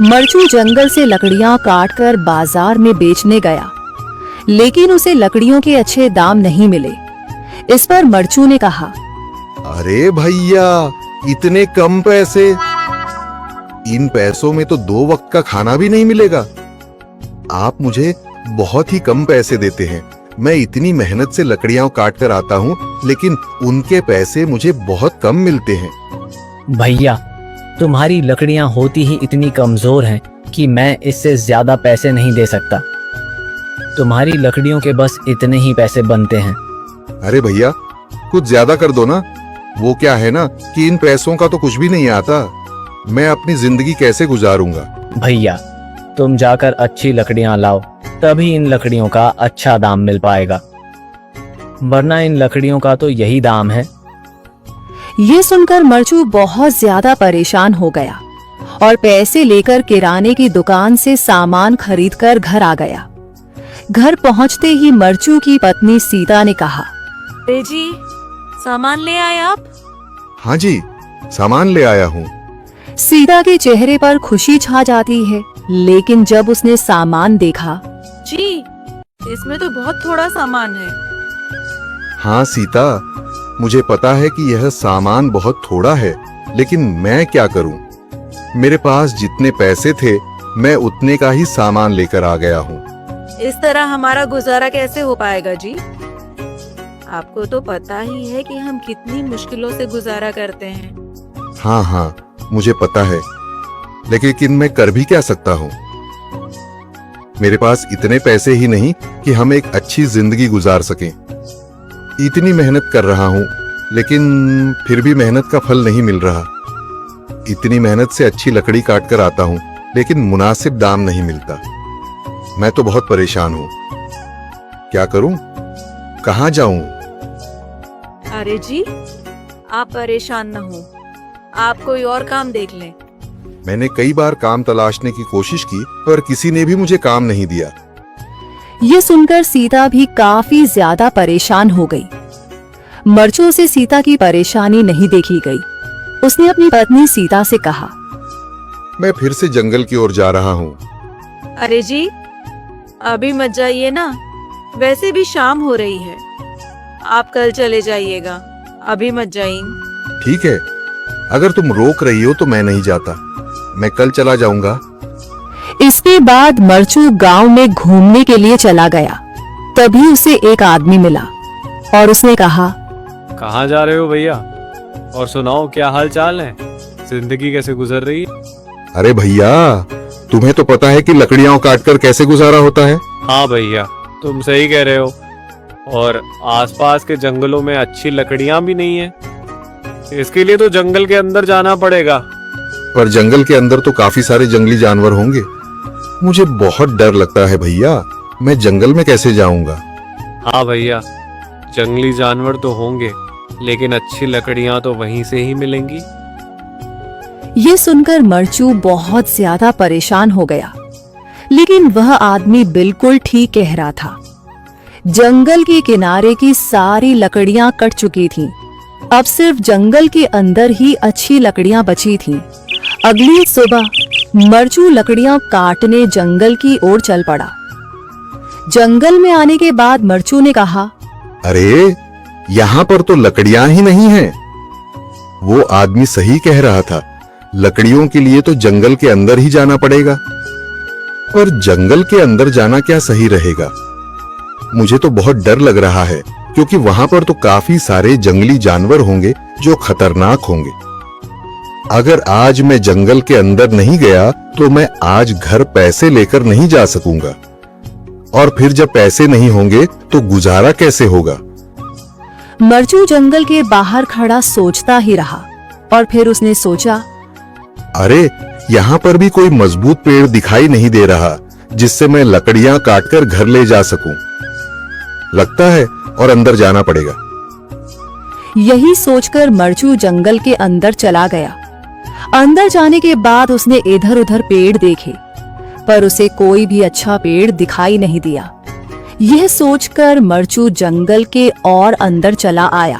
मरचू जंगल से लकड़ियां काटकर बाजार में बेचने गया, लेकिन उसे लकड़ियों के अच्छे दाम नहीं मिले। इस पर मरचू ने कहा, अरे भैया, इतने कम पैसे? इन पैसों में तो 2 वक्त का खाना भी नहीं मिलेगा। आप मुझे बहुत ही कम पैसे देते हैं। मैं इतनी मेहनत से लकड़ियां काट कर आता हूँ, लेकिन उनके पैसे मुझे बहुत कम मिलते हैं। भैया, तुम्हारी लकड़ियां होती ही इतनी कमजोर हैं कि मैं इससे ज्यादा पैसे नहीं दे सकता। तुम्हारी लकड़ियों के बस इतने ही पैसे बनते हैं। अरे भैया, कुछ ज्यादा कर दो ना। वो क्या है ना कि इन पैसों का तो कुछ भी नहीं आता। मैं अपनी जिंदगी कैसे गुजारूंगा? भैया, तुम जाकर अच्छी लकड़ियां लाओ, तभी इन लकड़ियों का अच्छा दाम मिल पाएगा, वरना इन लकड़ियों का तो यही दाम है। ये सुनकर मरचू बहुत ज्यादा परेशान हो गया और पैसे लेकर किराने की दुकान से सामान खरीदकर घर आ गया। घर पहुंचते ही मरचू की पत्नी सीता ने कहा, अरे जी, सामान ले आए आप? हाँ जी, सामान ले आया हूँ। सीता के चेहरे पर खुशी छा जाती है, लेकिन जब उसने सामान देखा, जी, इसमें तो बहुत थोड़ा सामान है। हाँ सीता, मुझे पता है कि यह सामान बहुत थोड़ा है, लेकिन मैं क्या करूं? मेरे पास जितने पैसे थे, मैं उतने का ही सामान लेकर आ गया हूँ। इस तरह हमारा गुजारा कैसे हो पाएगा जी? आपको तो पता ही है कि हम कितनी मुश्किलों से गुजारा करते हैं। हाँ हाँ, मुझे पता है, लेकिन मैं कर भी क्या सकता हूँ? मेरे पास इतने पैसे ही नहीं कि हम एक अच्छी जिंदगी गुजार सकें। इतनी मेहनत कर रहा हूँ, लेकिन फिर भी मेहनत का फल नहीं मिल रहा। इतनी मेहनत से अच्छी लकड़ी काट कर आता हूँ, लेकिन मुनासिब दाम नहीं मिलता। मैं तो बहुत परेशान हूँ। क्या करूँ? कहाँ जाऊँ? अरे जी, आप परेशान न हो, आप कोई और काम देख लें। मैंने कई बार काम तलाशने की कोशिश की, पर किसी ने भी मुझे काम नहीं दिया। ये सुनकर सीता भी काफी ज्यादा परेशान हो गई। मरचू से सीता की परेशानी नहीं देखी गई। उसने अपनी पत्नी सीता से कहा, मैं फिर से जंगल की ओर जा रहा हूँ। अरे जी, अभी मत जाइए ना, वैसे भी शाम हो रही है। आप कल चले जाइएगा, अभी मत जाइए। ठीक है, अगर तुम रोक रही हो तो मैं नहीं जाता। मैं कल चला जाऊंगा। इसके बाद मरचू गांव में घूमने के लिए चला गया। तभी उसे एक आदमी मिला और उसने कहा, कहाँ जा रहे हो भैया? और सुनाओ, क्या हाल चाल है? जिंदगी कैसे गुजर रही है? अरे भैया, तुम्हें तो पता है कि लकड़ियां काटकर कैसे गुजारा होता है। हाँ भैया, तुम सही कह रहे हो। और आसपास के जंगलों में अच्छी लकड़ियां भी नहीं है। इसके लिए तो जंगल के अंदर जाना पड़ेगा। पर जंगल के अंदर तो काफी सारे जंगली जानवर होंगे। मुझे बहुत डर लगता है भैया, मैं जंगल में कैसे जाऊंगा? हाँ भैया, जंगली जानवर तो होंगे, लेकिन अच्छी लकड़ियां तो वहीं से ही मिलेंगी। ये सुनकर मरचू बहुत ज्यादा परेशान हो गया, लेकिन वह आदमी बिल्कुल ठीक कह रहा था। जंगल के किनारे की सारी लकड़ियां कट चुकी थीं। अब सिर्फ जंगल के अंदर ही अच्छी लकड़ियां बची थीं। अगली सुबह मरचू लकड़ियां काटने जंगल की ओर चल पड़ा। जंगल में आने के बाद मरचू ने कहा, अरे, यहाँ पर तो लकड़ियां ही नहीं हैं। वो आदमी सही कह रहा था, लकड़ियों के लिए तो जंगल के अंदर ही जाना पड़ेगा। और जंगल के अंदर जाना क्या सही रहेगा? मुझे तो बहुत डर लग रहा है, क्योंकि वहां पर तो काफी सारे जंगली जानवर होंगे जो खतरनाक होंगे। अगर आज मैं जंगल के अंदर नहीं गया तो मैं आज घर पैसे लेकर नहीं जा सकूंगा, और फिर जब पैसे नहीं होंगे तो गुजारा कैसे होगा? मरचू जंगल के बाहर खड़ा सोचता ही रहा और फिर उसने सोचा, अरे, यहाँ पर भी कोई मजबूत पेड़ दिखाई नहीं दे रहा जिससे मैं लकड़ियां काटकर घर ले जा सकूं। लगता है और अंदर जाना पड़ेगा। यही सोचकर मरचू जंगल के अंदर चला गया। अंदर जाने के बाद उसने इधर उधर पेड़ देखे, पर उसे कोई भी अच्छा पेड़ दिखाई नहीं दिया। यह सोचकर मरचू जंगल के और अंदर चला आया।